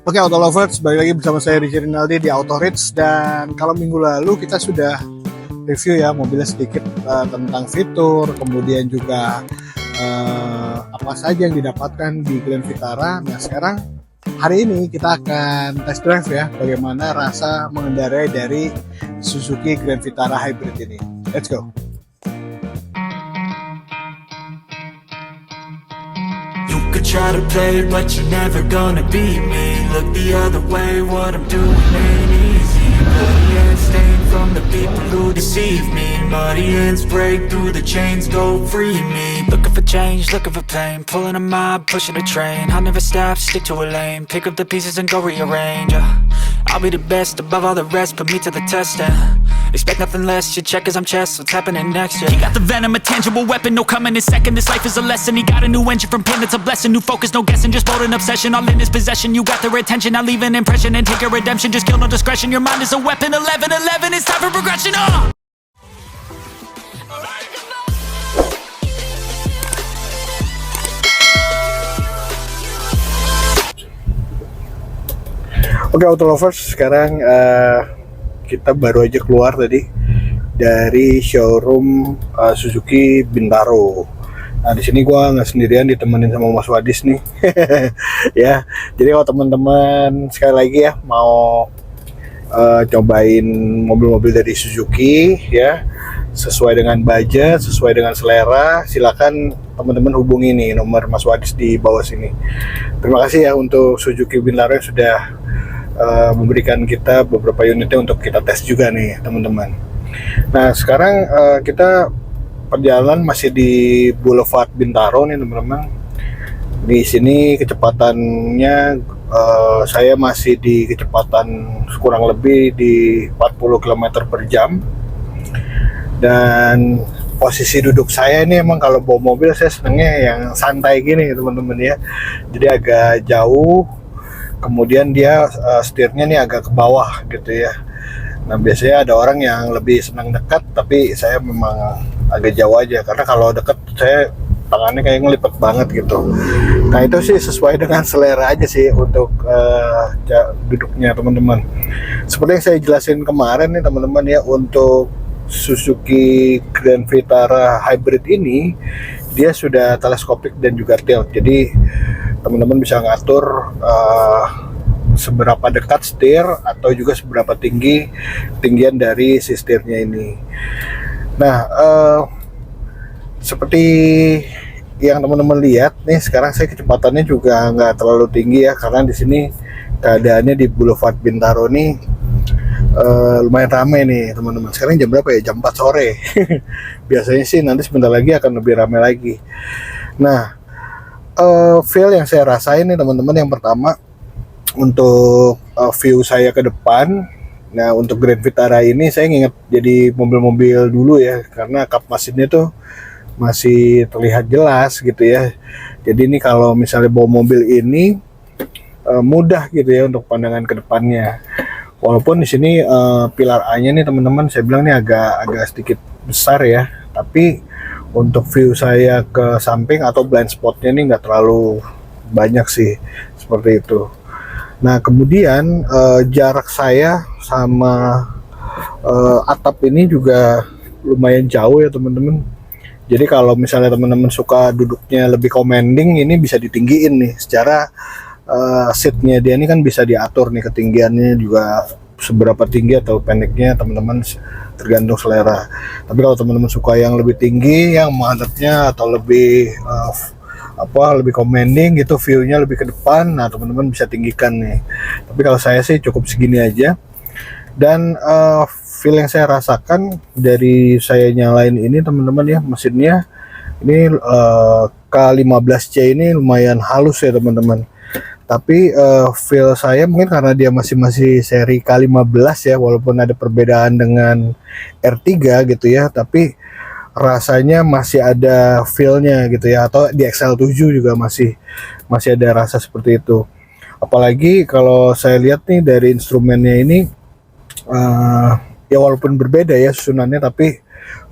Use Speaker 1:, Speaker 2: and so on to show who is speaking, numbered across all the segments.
Speaker 1: Oke, Auto Lovers, balik lagi bersama saya Rizky Rinaldi di Auto Rich. Dan kalau minggu lalu kita sudah review ya mobilnya sedikit tentang fitur, kemudian juga apa saja yang didapatkan di Grand Vitara. Nah sekarang hari ini kita akan test drive ya, bagaimana rasa mengendarai dari Suzuki Grand Vitara Hybrid ini. Let's go.
Speaker 2: Try to play, but you're never gonna beat me. Look the other way, what I'm doing ain't easy. Bloody hands stained from the people who deceive me. Muddy hands break through the chains, go free me. Looking for change, looking for pain. Pulling a mob, pushing a train. I'll never stop, stick to a lane. Pick up the pieces and go rearrange. I'll be the best above all the rest, put me to the test and expect nothing less, your check as I'm chess, what's happening next, yeah. He got the venom, a tangible weapon, no coming in second. This life is a lesson, he got a new engine from pain, it's a blessing. New focus, no guessing, just bold and obsession. All in his possession, you got their attention. I'll leave an impression and take your redemption. Just kill no discretion, your mind is a weapon. 11-11, it's time for progression,
Speaker 1: Oke, Auto Lovers, sekarang kita baru aja keluar tadi dari showroom Suzuki Bintaro. Nah di sini gua nggak sendirian, ditemenin sama Mas Wadis nih. Ya, jadi kalau teman-teman sekali lagi ya mau cobain mobil-mobil dari Suzuki ya, sesuai dengan budget, sesuai dengan selera, silakan teman-teman hubungi nih nomor Mas Wadis di bawah sini. Terima kasih ya untuk Suzuki Bintaro yang sudah memberikan kita beberapa unitnya untuk kita tes juga nih teman-teman. Nah sekarang kita perjalanan masih di Boulevard Bintaro nih teman-teman. Di sini kecepatannya saya masih di kecepatan kurang lebih di 40 km per jam. Dan posisi duduk saya ini emang kalau bawa mobil saya senengnya yang santai gini teman-teman ya. Jadi agak jauh, kemudian dia setirnya nih agak ke bawah gitu ya. Nah biasanya ada orang yang lebih senang dekat, tapi saya memang agak jauh aja karena kalau dekat saya tangannya kayak ngelipet banget gitu. Nah itu sih sesuai dengan selera aja sih untuk duduknya teman-teman. Seperti yang saya jelasin kemarin nih teman-teman ya, untuk Suzuki Grand Vitara Hybrid ini dia sudah teleskopik dan juga tilt. Jadi teman-teman bisa ngatur seberapa dekat setir atau juga seberapa tinggian dari si setirnya ini. Nah seperti yang teman-teman lihat nih, sekarang saya kecepatannya juga nggak terlalu tinggi ya, karena di sini keadaannya di Boulevard Bintaro nih lumayan ramai nih teman-teman. Sekarang jam berapa ya? Jam 4 sore. Biasanya sih nanti sebentar lagi akan lebih ramai lagi. Nah feel yang saya rasain nih teman-teman, yang pertama untuk view saya ke depan. Nah untuk Grand Vitara ini saya ingat jadi mobil-mobil dulu ya, karena kap mesinnya tuh masih terlihat jelas gitu ya. Jadi ini kalau misalnya bawa mobil ini mudah gitu ya untuk pandangan ke depannya. Walaupun di sini pilar A-nya nih teman-teman, saya bilang nih agak sedikit besar ya, tapi untuk view saya ke samping atau blind spotnya nih nggak terlalu banyak sih, seperti itu. Nah kemudian jarak saya sama atap ini juga lumayan jauh ya teman-teman. Jadi kalau misalnya teman-teman suka duduknya lebih commanding, ini bisa ditinggiin nih secara seatnya dia ini kan bisa diatur nih ketinggiannya juga seberapa tinggi atau pendeknya teman-teman, tergantung selera. Tapi kalau teman-teman suka yang lebih tinggi, yang menghadapnya atau lebih lebih commanding gitu, view-nya lebih ke depan, nah teman-teman bisa tinggikan nih. Tapi kalau saya sih cukup segini aja. Dan feel yang saya rasakan dari saya nyalain ini teman-teman ya, mesinnya ini K15C ini lumayan halus ya teman-teman. Tapi feel saya mungkin karena dia masih seri K15 ya, walaupun ada perbedaan dengan R3 gitu ya, tapi rasanya masih ada feel-nya gitu ya. Atau di XL7 juga masih ada rasa seperti itu. Apalagi kalau saya lihat nih dari instrumennya ini, ya walaupun berbeda ya susunannya, tapi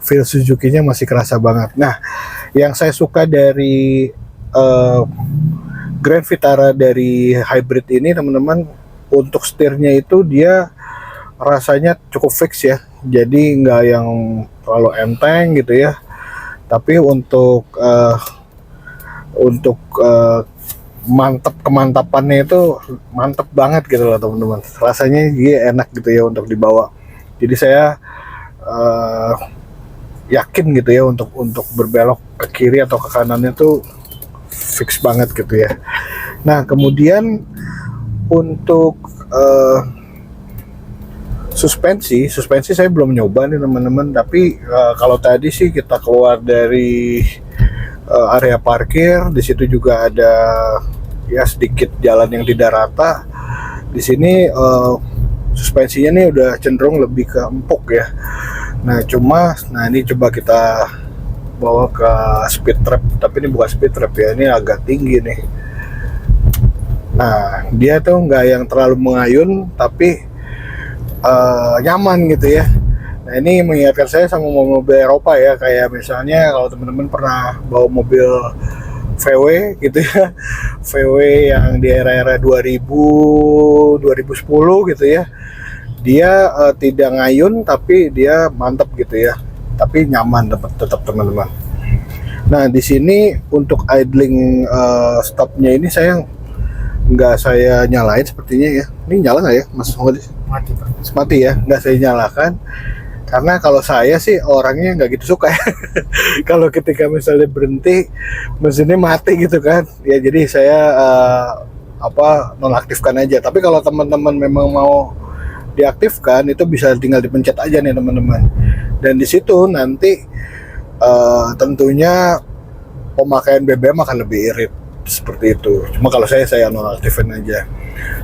Speaker 1: feel Suzuki-nya masih kerasa banget. Nah yang saya suka dari Grand Vitara dari hybrid ini teman-teman, untuk setirnya itu dia rasanya cukup fix ya, jadi nggak yang terlalu enteng gitu ya. Tapi untuk kemantapannya itu mantep banget gitu loh teman-teman, rasanya dia enak gitu ya untuk dibawa. Jadi saya yakin gitu ya untuk berbelok ke kiri atau ke kanannya tuh fix banget gitu ya. Nah kemudian untuk suspensi saya belum nyoba nih teman-teman, tapi kalau tadi sih kita keluar dari area parkir, di situ juga ada ya sedikit jalan yang tidak rata. Di sini suspensinya nih udah cenderung lebih ke empuk ya. Nah ini coba kita bawa ke speed trap, tapi ini bukan speed trap ya, ini agak tinggi nih. Nah dia tuh nggak yang terlalu mengayun, tapi nyaman gitu ya. Nah ini mengingatkan saya sama mobil Eropa ya, kayak misalnya kalau teman-teman pernah bawa mobil VW gitu ya, VW yang di era-era 2010 gitu ya, dia tidak ngayun tapi dia mantap gitu ya, tapi nyaman tetap teman-teman. Nah di sini untuk idling stopnya ini saya nggak saya nyalain sepertinya ya. Ini nyala nggak ya Mas Hodi? Mati ya, nggak saya nyalakan karena kalau saya sih orangnya nggak gitu suka ya. Kalau ketika misalnya berhenti mesinnya mati gitu kan ya, jadi saya nonaktifkan aja. Tapi kalau teman-teman memang mau diaktifkan, itu bisa tinggal dipencet aja nih teman-teman, dan di situ nanti tentunya pemakaian BBM akan lebih irit seperti itu. Cuma kalau saya nonaktifin aja.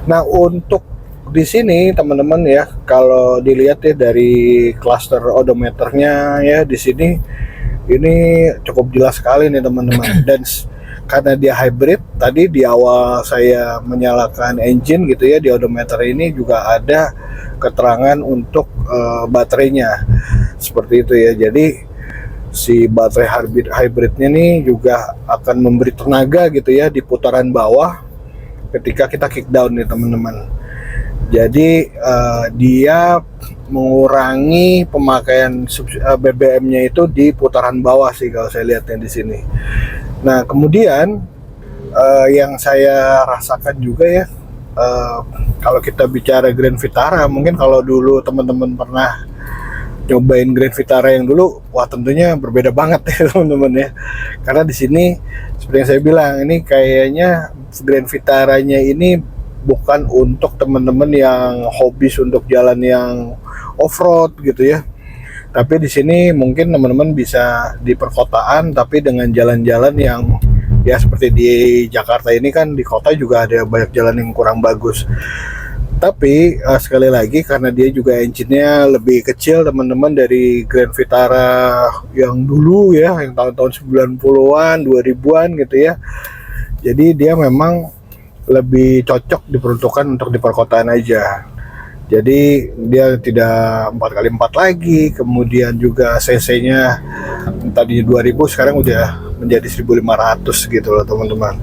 Speaker 1: Nah untuk di sini teman-teman ya, kalau dilihat ya dari cluster odometernya ya, di sini ini cukup jelas sekali nih teman-teman. Dan karena dia hybrid, tadi di awal saya menyalakan engine gitu ya, di odometer ini juga ada keterangan untuk baterainya seperti itu ya. Jadi si baterai hybridnya nih juga akan memberi tenaga gitu ya di putaran bawah ketika kita kick down nih teman-teman. Jadi dia mengurangi pemakaian BBM-nya itu di putaran bawah sih kalau saya lihatnya di sini. Nah kemudian yang saya rasakan juga ya, kalau kita bicara Grand Vitara, mungkin kalau dulu teman-teman pernah nyobain Grand Vitara yang dulu, wah tentunya berbeda banget ya teman-teman ya. Karena di sini seperti yang saya bilang, ini kayaknya Grand Vitaranya ini bukan untuk teman-teman yang hobis untuk jalan yang off-road gitu ya. Tapi di sini mungkin teman-teman bisa di perkotaan, tapi dengan jalan-jalan yang ya seperti di Jakarta ini kan, di kota juga ada banyak jalan yang kurang bagus. Tapi sekali lagi karena dia juga engine-nya lebih kecil teman-teman dari Grand Vitara yang dulu ya, yang tahun-tahun 90-an, 2000-an gitu ya. Jadi dia memang lebih cocok diperuntukkan untuk di perkotaan aja. Jadi dia tidak 4x4 lagi, kemudian juga cc-nya tadi 2000 sekarang udah menjadi 1500 gitu loh teman-teman.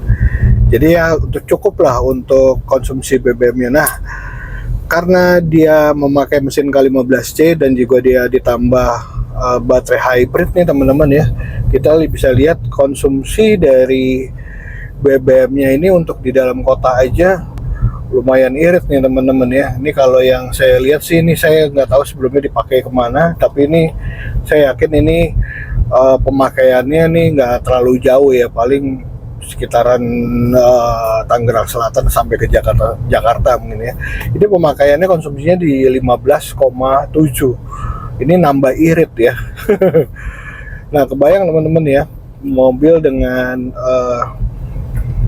Speaker 1: Jadi ya cukup lah untuk konsumsi BBM-nya. Nah karena dia memakai mesin K15C dan juga dia ditambah baterai hybrid nih teman-teman ya, kita bisa lihat konsumsi dari BBM-nya ini untuk di dalam kota aja lumayan irit nih teman-teman ya. Ini kalau yang saya lihat sih, ini saya nggak tahu sebelumnya dipakai kemana, tapi ini saya yakin ini pemakaiannya nih nggak terlalu jauh ya, paling sekitaran Tangerang Selatan sampai ke Jakarta mungkin ya. Ini pemakaiannya konsumsinya di 15,7. Ini nambah irit ya. Nah kebayang teman-teman ya, mobil dengan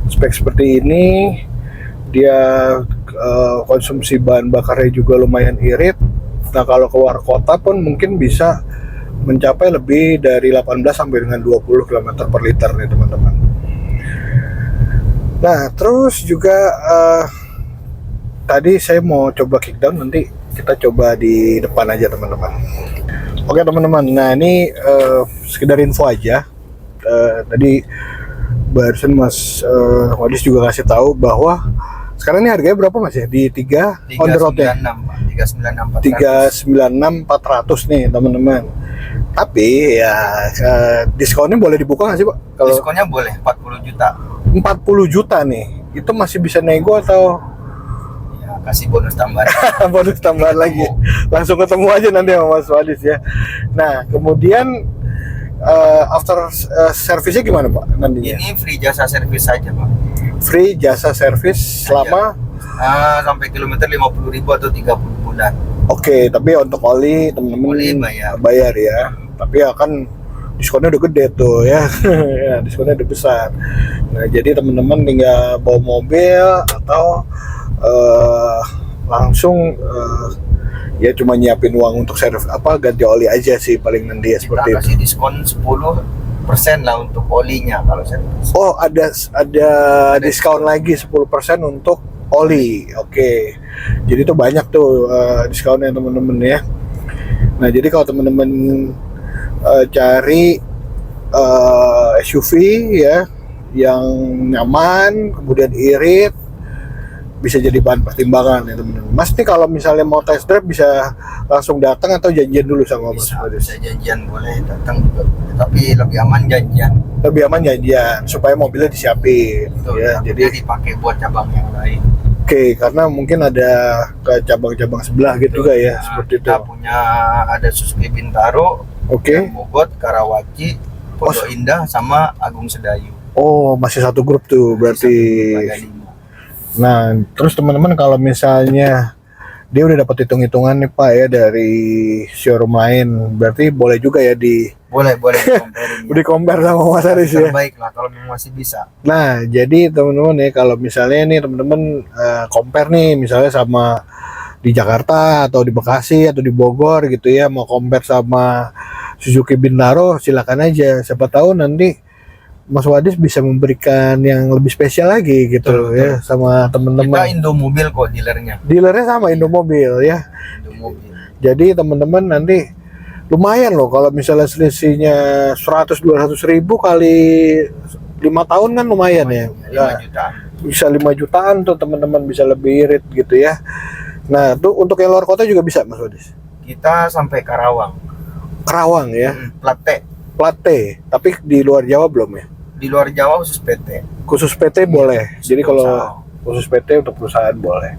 Speaker 1: spek seperti ini, dia konsumsi bahan bakarnya juga lumayan irit. Nah kalau keluar kota pun mungkin bisa mencapai lebih dari 18 sampai dengan 20 km per liter nih teman-teman. Nah terus juga tadi saya mau coba kickdown, nanti kita coba di depan aja teman-teman. Oke teman-teman, nah ini sekedar info aja. Tadi barusan Mas Wadis juga kasih tahu bahwa sekarang ini harganya berapa Mas ya? Di 3 on the road ya? 396 400 nih teman-teman. Tapi ya diskonnya boleh dibuka nggak sih Pak? Kalau
Speaker 3: diskonnya boleh 40 juta.
Speaker 1: 40 juta nih, itu masih bisa nego atau
Speaker 3: Ya, kasih bonus tambahan.
Speaker 1: bonus tambahan lagi? Langsung ketemu aja nanti sama Mas Wadis ya. Nah kemudian after service-nya gimana Pak nantinya?
Speaker 3: Ini free jasa servis saja Pak.
Speaker 1: Free jasa service selama
Speaker 3: sampai kilometer 50.000 atau 30 bulan.
Speaker 1: Oke, tapi untuk oli temen-temen
Speaker 3: Oli
Speaker 1: bayar ya. Tapi ya kan diskonnya udah gede tuh ya. Ya, diskonnya udah besar. Nah, jadi teman-teman tinggal bawa mobil atau langsung ya cuma nyiapin uang untuk servis ganti oli aja sih paling nanti ya seperti
Speaker 3: Kita kasih
Speaker 1: itu.
Speaker 3: diskon 10% lah untuk olinya kalau servis.
Speaker 1: Oh, ada diskon lagi 10% untuk oli. Oke. Jadi itu banyak tuh diskonnya teman-teman ya. Nah, jadi kalau teman-teman cari SUV ya yang nyaman, kemudian irit, bisa jadi bahan pertimbangan ya teman-teman. Mas nih kalau misalnya mau test drive bisa langsung datang atau janjian dulu sama Mas Wadis?
Speaker 3: Bisa janjian boleh, datang juga boleh. Tapi lebih aman janjian.
Speaker 1: Lebih aman janjian supaya mobilnya disiapin
Speaker 3: Betul,
Speaker 1: ya. Jadi
Speaker 3: dipakai buat cabang yang lain.
Speaker 1: oke, karena mungkin ada ke cabang-cabang sebelah gitu juga ya, seperti itu.
Speaker 3: Kita punya ada Suzuki Bintaro,
Speaker 1: Oke.
Speaker 3: Mogot, Karawaci, Pondok Indah, sama Agung Sedayu.
Speaker 1: Oh, masih satu grup tuh berarti.
Speaker 3: Ada 5.
Speaker 1: Nah, terus teman-teman kalau misalnya dia udah dapat hitung-hitungan nih Pak ya dari showroom lain, berarti boleh juga ya
Speaker 3: Boleh comparing.
Speaker 1: di compare sama Mas Aris ya.
Speaker 3: Terbaik lah kalau memang masih bisa.
Speaker 1: Nah, jadi teman-teman ya kalau misalnya nih teman-teman compare nih misalnya sama di Jakarta atau di Bekasi atau di Bogor gitu ya, mau compare sama Suzuki Bintaro, silakan aja. Siapa tahu nanti Mas Wadis bisa memberikan yang lebih spesial lagi gitu
Speaker 3: Betul,
Speaker 1: ya sama
Speaker 3: Kita
Speaker 1: teman-teman.
Speaker 3: Indomobil kok dealernya.
Speaker 1: Dealernya sama Indomobil ya.
Speaker 3: Indomobil.
Speaker 1: Jadi teman-teman nanti lumayan loh kalau misalnya selisihnya 100-200 ribu kali 5 tahun kan lumayan ya.
Speaker 3: 5 jutaan.
Speaker 1: Bisa 5 jutaan tuh teman-teman, bisa lebih irit gitu ya. Nah tuh untuk yang luar kota juga bisa Mas Wadis.
Speaker 3: Kita sampai Karawang.
Speaker 1: Kerawang ya,
Speaker 3: Plat T.
Speaker 1: plat T, tapi di luar Jawa belum ya?
Speaker 3: Di luar Jawa khusus PT.
Speaker 1: Khusus PT boleh. Jadi kalau
Speaker 3: Perusahaan.
Speaker 1: khusus PT untuk perusahaan boleh.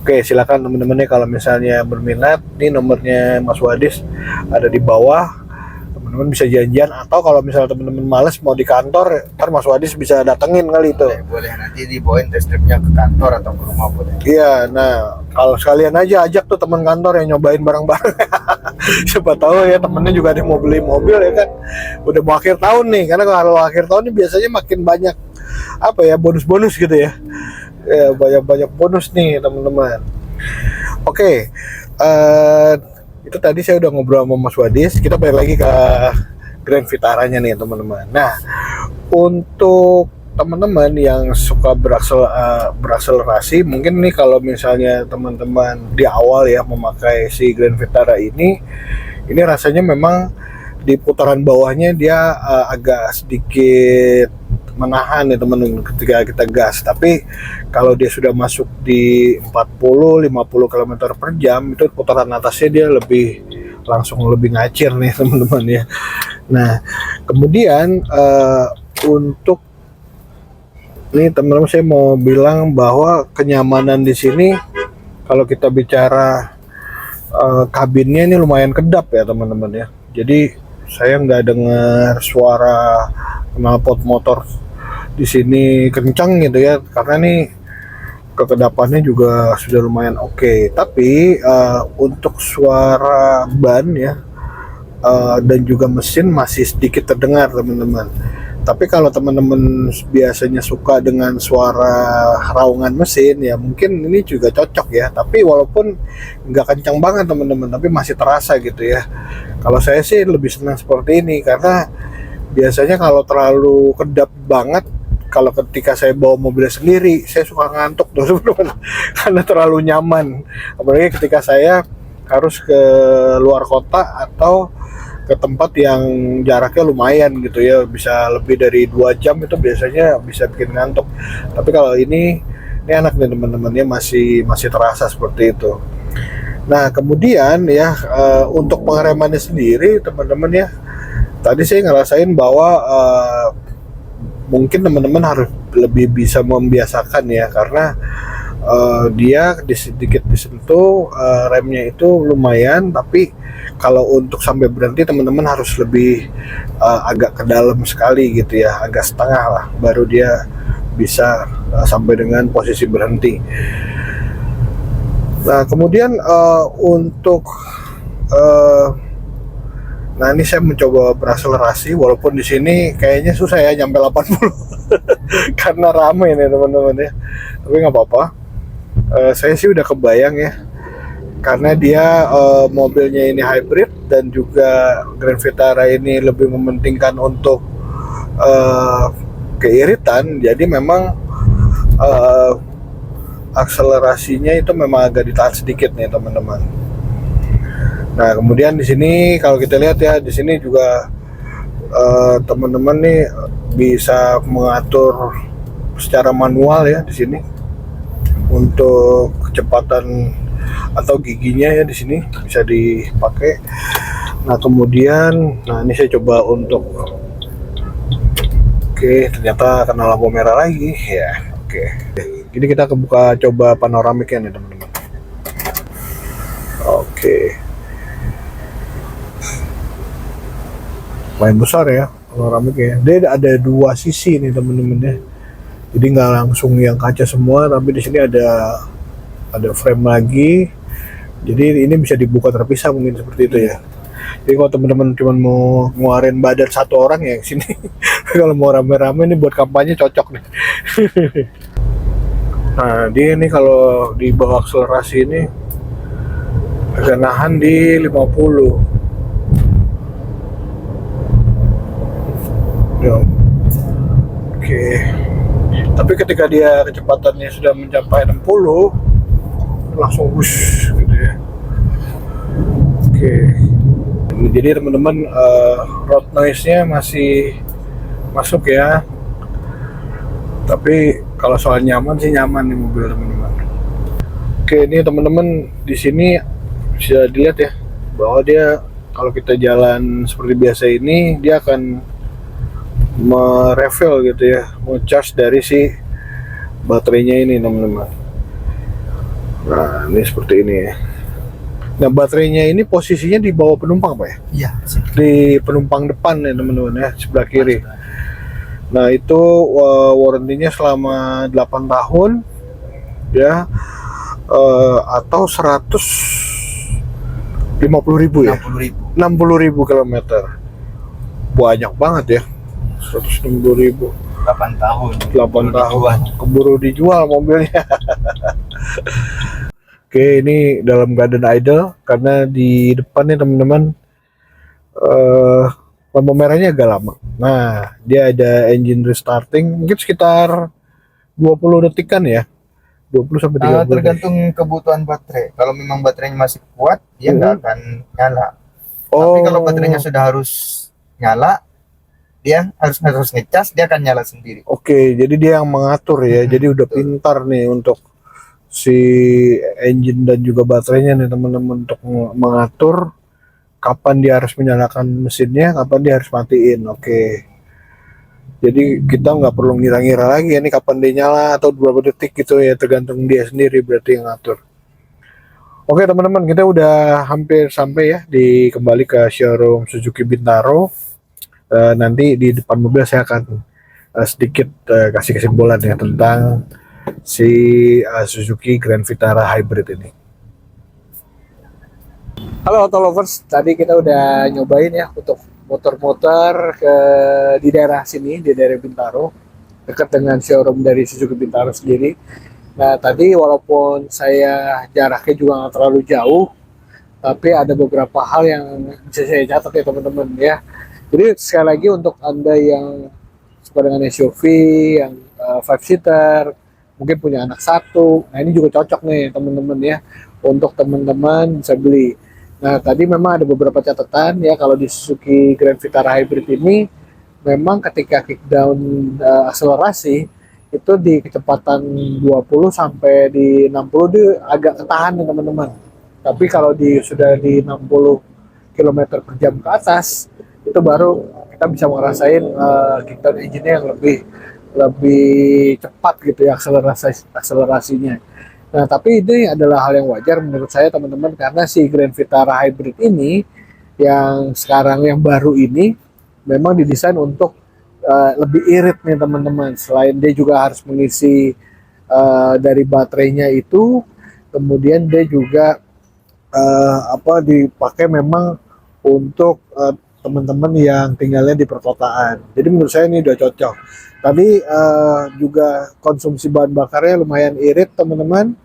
Speaker 1: Oke, silakan teman-temannya kalau misalnya berminat, ini nomornya Mas Wadis ada di bawah. Teman-teman bisa janjian atau kalau misalnya teman-teman males mau di kantor, ntar Mas Wadis bisa datengin kali itu.
Speaker 3: Boleh nanti dibawain test drive-nya ke kantor atau ke rumah boleh.
Speaker 1: Iya, nah kalau sekalian aja ajak tuh teman kantor yang nyobain barang-barang. Siapa tahu ya temennya juga ada yang mau beli mobil ya kan. Udah mau akhir tahun nih, karena kalau akhir tahun ini biasanya makin banyak bonus-bonus gitu ya. Ya banyak-banyak bonus nih teman-teman. Oke, itu tadi saya udah ngobrol sama Mas Wadis. Kita balik lagi ke Grand Vitaranya nih teman-teman. Nah, untuk teman-teman yang suka berakselerasi, mungkin nih kalau misalnya teman-teman di awal ya memakai si Grand Vitara ini rasanya memang di putaran bawahnya dia agak sedikit menahan ya teman-teman ketika kita gas. Tapi kalau dia sudah masuk di 40-50 km per jam, itu putaran atasnya dia langsung lebih ngacir nih teman-teman ya. Nah kemudian untuk ini teman-teman saya mau bilang bahwa kenyamanan di sini kalau kita bicara kabinnya ini lumayan kedap ya teman-teman ya. Jadi saya nggak dengar suara knalpot motor di sini kencang gitu ya, karena nih kekedapannya juga sudah lumayan oke. Tapi untuk suara ban ya dan juga mesin masih sedikit terdengar teman-teman. Tapi kalau teman-teman biasanya suka dengan suara raungan mesin ya mungkin ini juga cocok ya. Tapi walaupun nggak kencang banget teman-teman, tapi masih terasa gitu ya. Kalau saya sih lebih senang seperti ini karena biasanya kalau terlalu kedap banget, kalau ketika saya bawa mobil sendiri saya suka ngantuk tuh teman-teman karena terlalu nyaman. Apalagi ketika saya harus ke luar kota atau ke tempat yang jaraknya lumayan gitu ya, bisa lebih dari 2 jam itu biasanya bisa bikin ngantuk. Tapi kalau ini enak nih teman-teman ya, masih terasa seperti itu. Nah kemudian ya untuk pengeremannya sendiri teman-teman ya, tadi saya ngerasain bahwa mungkin teman-teman harus lebih bisa membiasakan ya, karena dia sedikit disentuh remnya itu lumayan, tapi kalau untuk sampai berhenti teman-teman harus lebih agak ke dalam sekali gitu ya, agak setengah lah baru dia bisa sampai dengan posisi berhenti. Nah kemudian untuk nah ini saya mencoba berakselerasi, walaupun di sini kayaknya susah ya nyampe 80 karena rame nih teman-teman ya, tapi nggak apa-apa. Saya sih udah kebayang ya, karena dia mobilnya ini hybrid dan juga Grand Vitara ini lebih mementingkan untuk keiritan, jadi memang akselerasinya itu memang agak ditahan sedikit nih teman-teman. Nah kemudian di sini kalau kita lihat ya, di sini juga teman-teman nih bisa mengatur secara manual ya di sini untuk kecepatan atau giginya ya, di sini bisa dipakai. Nah kemudian, nah ini saya coba untuk, oke ternyata kena lampu merah lagi ya. Oke, jadi kita buka coba panoramiknya nih teman-teman. Oke, lumayan besar ya panoramiknya. Dia ada 2 sisi nih teman-teman ya, jadi nggak langsung yang kaca semua, tapi di sini ada frame lagi, jadi ini bisa dibuka terpisah mungkin seperti itu ya. Jadi kalau teman-teman cuma mau ngeluarin badan satu orang ya sini. Kalau mau rame-rame ini buat kampanye cocok nih. Nah dia ini kalau di bawah akselerasi ini agak nahan di 50 ya. Oke, tapi ketika dia kecepatannya sudah mencapai 60 langsung wush gitu ya. Oke, jadi teman-teman road noise-nya masih masuk ya, tapi kalau soal nyaman sih nyaman nih mobil teman-teman. Oke, ini teman-teman di sini bisa dilihat ya bahwa dia kalau kita jalan seperti biasa ini dia akan merefill gitu ya, charge dari si baterainya ini teman-teman. Nah ini seperti ini ya. Nah baterainya ini posisinya di bawah penumpang Pak ya?
Speaker 3: Iya.
Speaker 1: Di penumpang depan ya teman-teman ya, sebelah kiri. Nah itu warrantinya selama 8 tahun ya, atau 150.000 ya?
Speaker 3: 60.000.
Speaker 1: 60.000 kilometer. Banyak banget ya, 160.000.
Speaker 3: 8 tahun.
Speaker 1: 8 tahun. Keburu dijual mobilnya. Oke, ini dalam keadaan idle karena di depannya teman-teman lampu merahnya agak lama. Nah, dia ada engine restarting mungkin sekitar 20 detikan ya. 20 sampai 30 detik.
Speaker 3: Tergantung kebutuhan baterai. Kalau memang baterainya masih kuat, dia nggak akan nyala.
Speaker 1: Oh.
Speaker 3: Tapi kalau baterainya sudah harus nyala, dia harus ngecas, dia akan nyala sendiri.
Speaker 1: Oke, jadi dia yang mengatur ya. Jadi udah pintar nih untuk si engine dan juga baterainya nih teman-teman, untuk mengatur kapan dia harus menyalakan mesinnya, kapan dia harus matiin. Oke. Jadi kita nggak perlu ngira-ngira lagi ya, ini kapan dia nyala atau berapa detik gitu ya, tergantung dia sendiri berarti yang ngatur. Oke teman-teman, kita udah hampir sampai ya kembali ke showroom Suzuki Bintaro. Nanti di depan mobil saya akan sedikit kasih kesimpulan ya tentang si Suzuki Grand Vitara Hybrid ini. Halo Auto Lovers, tadi kita udah nyobain ya untuk motor-motor di daerah sini, di daerah Bintaro, dekat dengan showroom dari Suzuki Bintaro sendiri. Nah tadi walaupun saya jaraknya juga nggak terlalu jauh, tapi ada beberapa hal yang bisa saya catat ya teman-teman ya. Jadi sekali lagi untuk Anda yang suka dengan SUV, yang 5-seater, mungkin punya anak satu, nah ini juga cocok nih teman-teman ya, untuk teman-teman bisa beli. Nah, tadi memang ada beberapa catatan ya kalau di Suzuki Grand Vitara Hybrid ini memang ketika kickdown akselerasi itu di kecepatan 20 sampai di 60 dia agak ketahan nih teman-teman. Tapi kalau sudah di 60 km per jam ke atas itu baru kita bisa ngerasain kickdown engine-nya yang lebih lebih cepat gitu ya akselerasinya. Nah, tapi ini adalah hal yang wajar menurut saya teman-teman karena si Grand Vitara Hybrid ini yang sekarang yang baru ini memang didesain untuk lebih irit nih teman-teman. Selain dia juga harus mengisi dari baterainya itu, kemudian dia juga dipakai memang untuk teman-teman yang tinggalnya di perkotaan. Jadi menurut saya ini udah cocok. Tadi juga konsumsi bahan bakarnya lumayan irit teman-teman.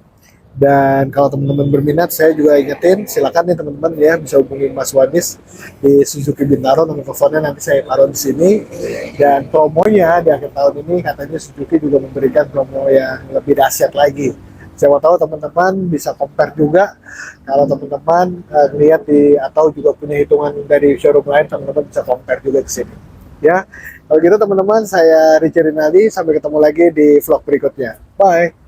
Speaker 1: Dan kalau teman-teman berminat, saya juga ingetin, silakan nih teman-teman ya bisa hubungi Mas Wanis di Suzuki Bintaro, nomor teleponnya nanti saya taruh di sini. Dan promonya di akhir tahun ini katanya Suzuki juga memberikan promo yang lebih dahsyat lagi. Siapa tahu teman-teman bisa compare juga. Kalau teman-teman lihat di atau juga punya hitungan dari showroom lain, teman-teman bisa compare juga di sini. Ya, kalau gitu teman-teman, saya Richard Rinaldi, sampai ketemu lagi di vlog berikutnya. Bye.